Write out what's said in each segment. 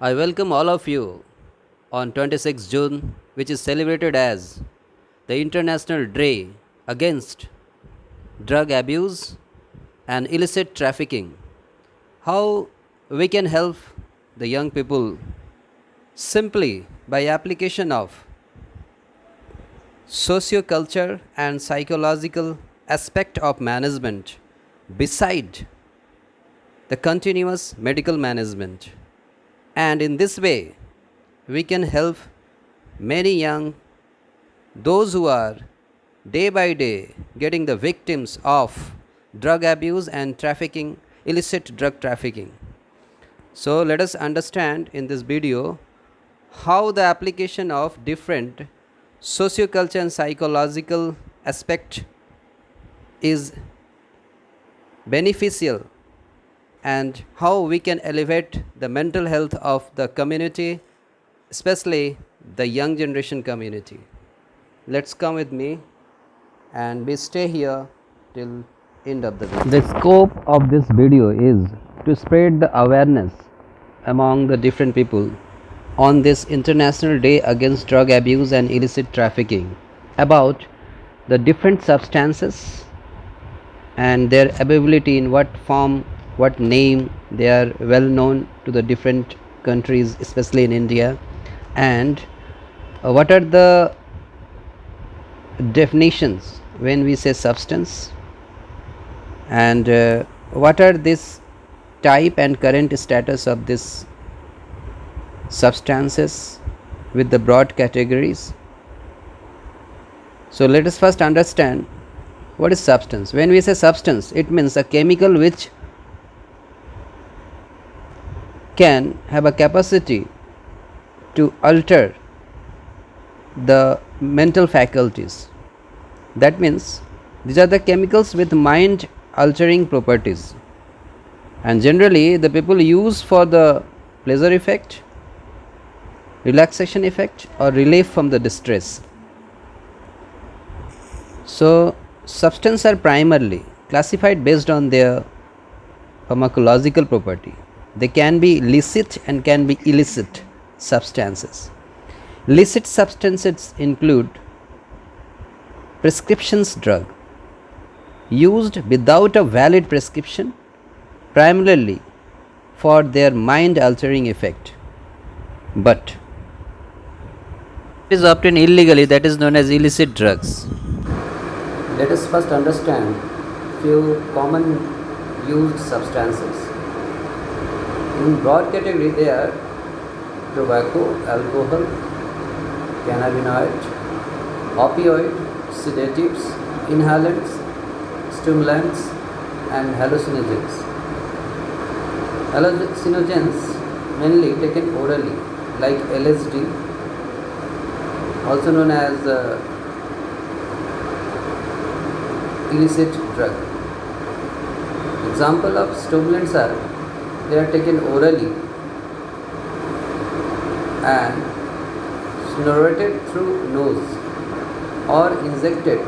I welcome all of you on 26 June, which is celebrated as the International Day Against Drug Abuse and Illicit Trafficking. How we can help the young people simply by application of socio-culture and psychological aspect of management beside the continuous medical management. And in this way, we can help many young, those who are day by day getting the victims of drug abuse and trafficking, illicit drug trafficking. So let us understand in this video how the application of different socioculture and psychological aspect is beneficial and how we can elevate the mental health of the community, especially the young generation community. Let's come with me and we stay here till end of the video. The scope of this video is to spread the awareness among the different people on this International Day Against Drug Abuse and Illicit Trafficking about the different substances and their availability in what form, what name they are well known to the different countries, especially in India, and what are the definitions when we say substance, and what are this type and current status of this substances with the broad categories. So let us first understand what is substance. When we say substance, it means a chemical which can have a capacity to alter the mental faculties. That means these are the chemicals with mind altering properties, and generally the people use for the pleasure effect, relaxation effect, or relief from the distress. So substances are primarily classified based on their pharmacological property. They can be licit and can be illicit substances. Licit substances include prescriptions drug used without a valid prescription, primarily for their mind altering effect, but it is obtained illegally, that is known as illicit drugs. Let us first understand few common used substances. In broad category they are tobacco, alcohol, cannabinoid, opioid, sedatives, inhalants, stimulants, and hallucinogens. Hallucinogens mainly taken orally, like LSD, also known as illicit drug. Example of stimulants are they are taken orally and snorted through nose or injected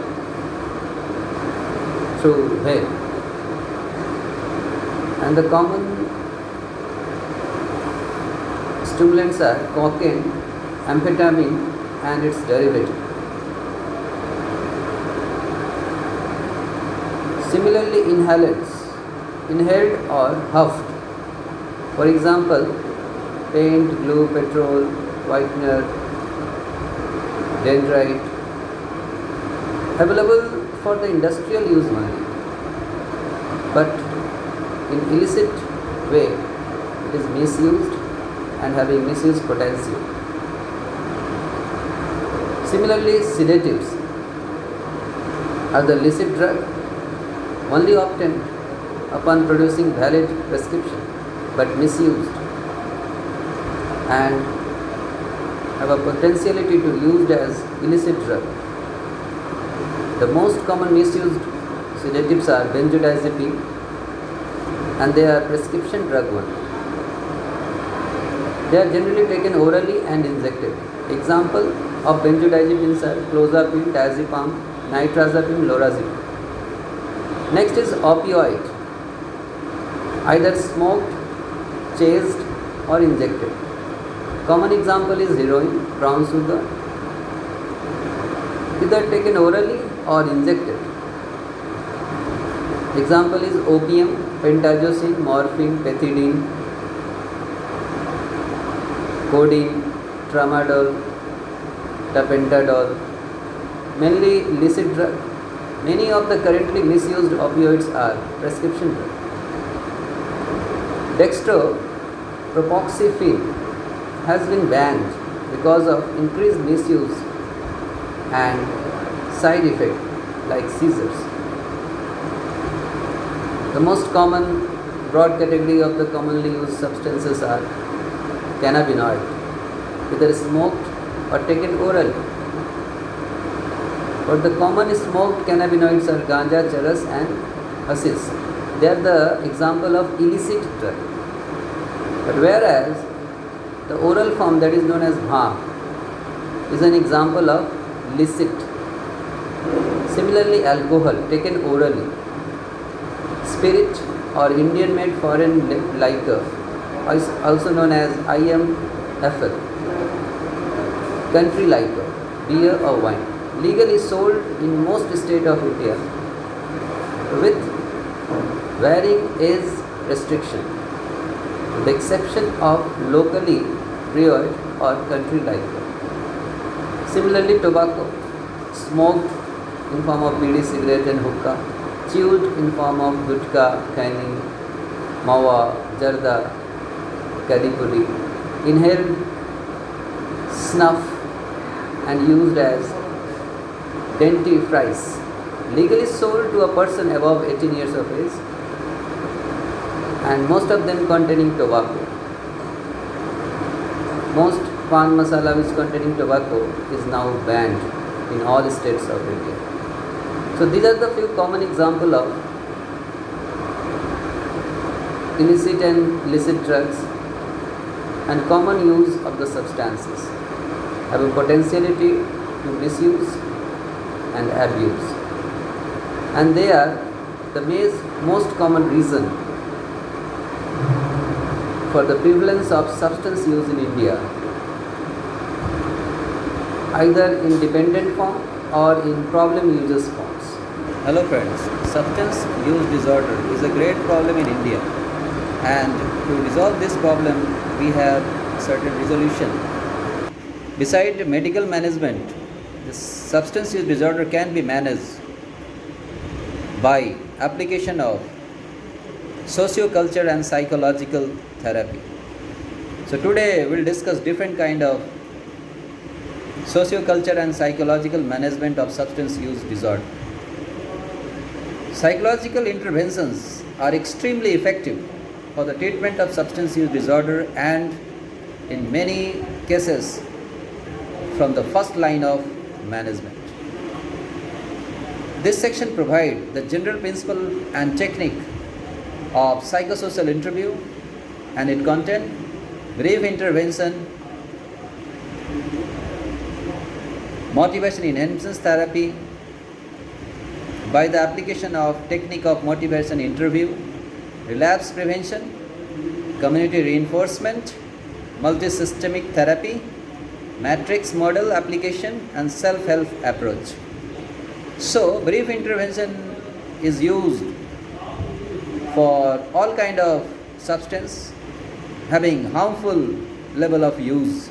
through head. And the common stimulants are cocaine, amphetamine, and its derivative. Similarly, inhalants, inhaled or huffed. For example, paint, glue, petrol, whitener, dendrite, available for the industrial use only, but in illicit way it is misused and having misuse potential. Similarly, sedatives are the illicit drug only obtained upon producing valid prescription but misused and have a potentiality to used as illicit drug. The most common misused sedatives are benzodiazepine, and they are prescription drug only. They are generally taken orally and injected. Example of benzodiazepines are clozapine, diazepam, nitrazepam, lorazepam. Next is opioid, either smoked, chased, or injected. Common example is heroin, brown sugar, either taken orally or injected. Example is opium, pentazocine, morphine, pethidine, codeine, tramadol, tapentadol, mainly illicit drug. Many of the currently misused opioids are prescription drugs. Dextropropoxyphene has been banned because of increased misuse and side effects like seizures. The most common broad category of the commonly used substances are cannabinoid, either smoked or taken orally. But the common smoked cannabinoids are ganja, charas and hashish. They are the example of illicit drug. But whereas the oral form, that is known as bhang, is an example of licit. Similarly, alcohol taken orally, spirit or Indian made foreign liquor, also known as IMFL, country liquor, beer or wine, legally sold in most states of India with varying age restriction, with the exception of locally brewed or country liquor. Similarly, tobacco, smoked in form of bidi, cigarette and hookah, chewed in form of gutka, khani, mawa, jarda, kadipuri, inhaled snuff and used as dentifrice, legally sold to a person above 18 years of age, and most of them containing tobacco. Most pan masala which containing tobacco is now banned in all states of India. So these are the few common examples of illicit and licit drugs and common use of the substances have a potentiality to misuse and abuse, and they are the most common reason for the prevalence of substance use in India, either in dependent form or in problem users forms. Hello friends, substance use disorder is a great problem in India, and to resolve this problem we have certain resolution. Beside medical management, the substance use disorder can be managed by application of socio-culture and psychological therapy. So today we'll discuss different kind of socio-culture and psychological management of substance use disorder. Psychological interventions are extremely effective for the treatment of substance use disorder, and in many cases from the first line of management. This section provides the general principle and technique of psychosocial interview, and it contains brief intervention, motivation enhancement therapy by the application of technique of motivation interview, relapse prevention, community reinforcement, multisystemic therapy, matrix model application and self-help approach. So brief intervention is used for all kind of substance having harmful level of use,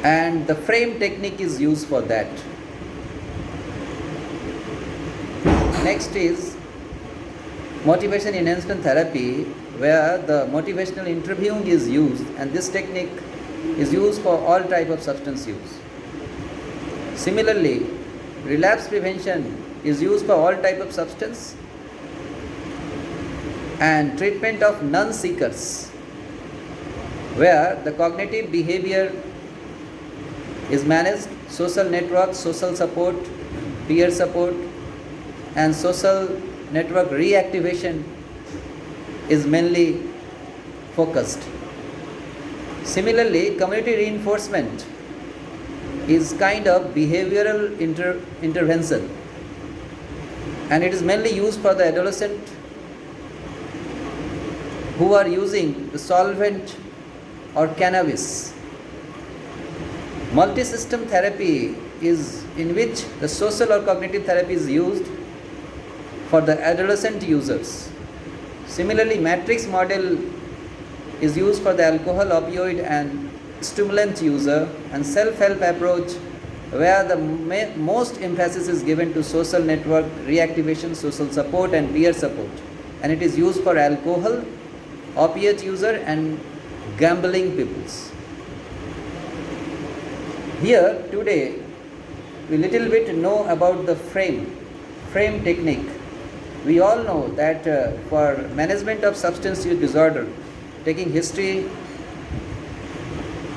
and the frame technique is used for that. Next is motivation enhancement therapy, where the motivational interviewing is used, and this technique is used for all type of substance use. Similarly, relapse prevention is used for all type of substance, and treatment of non-seekers, where the cognitive behavior is managed, social network, social support, peer support and social network reactivation is mainly focused. Similarly, community reinforcement is kind of behavioral intervention, and it is mainly used for the adolescent who are using the solvent or cannabis. Multi-system therapy is in which the social or cognitive therapy is used for the adolescent users. Similarly, matrix model is used for the alcohol, opioid and stimulant user, and self-help approach where the most emphasis is given to social network reactivation, social support and peer support, and it is used for alcohol, opiate user and gambling peoples. Here today we little bit know about the frame technique. We all know that for management of substance use disorder, taking history,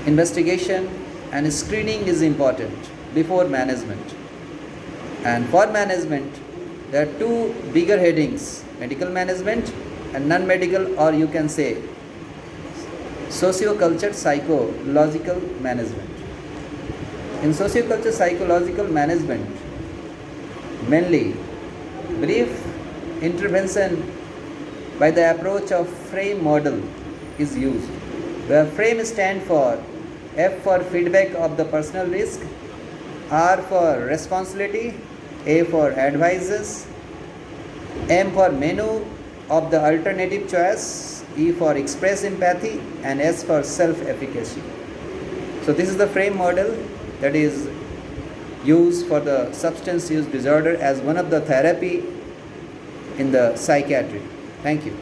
investigation and screening is important before management. And for management, there are two bigger headings: medical management and non-medical, or you can say socio-culture psychological management. In socio-culture psychological management, mainly brief intervention by the approach of frame model is used, where frame stand for F for feedback of the personal risk, R for responsibility, A for advices, M for menu of the alternative choice, E for express empathy and S for self-efficacy. So this is the frame model that is used for the substance use disorder as one of the therapy in the psychiatry. Thank you.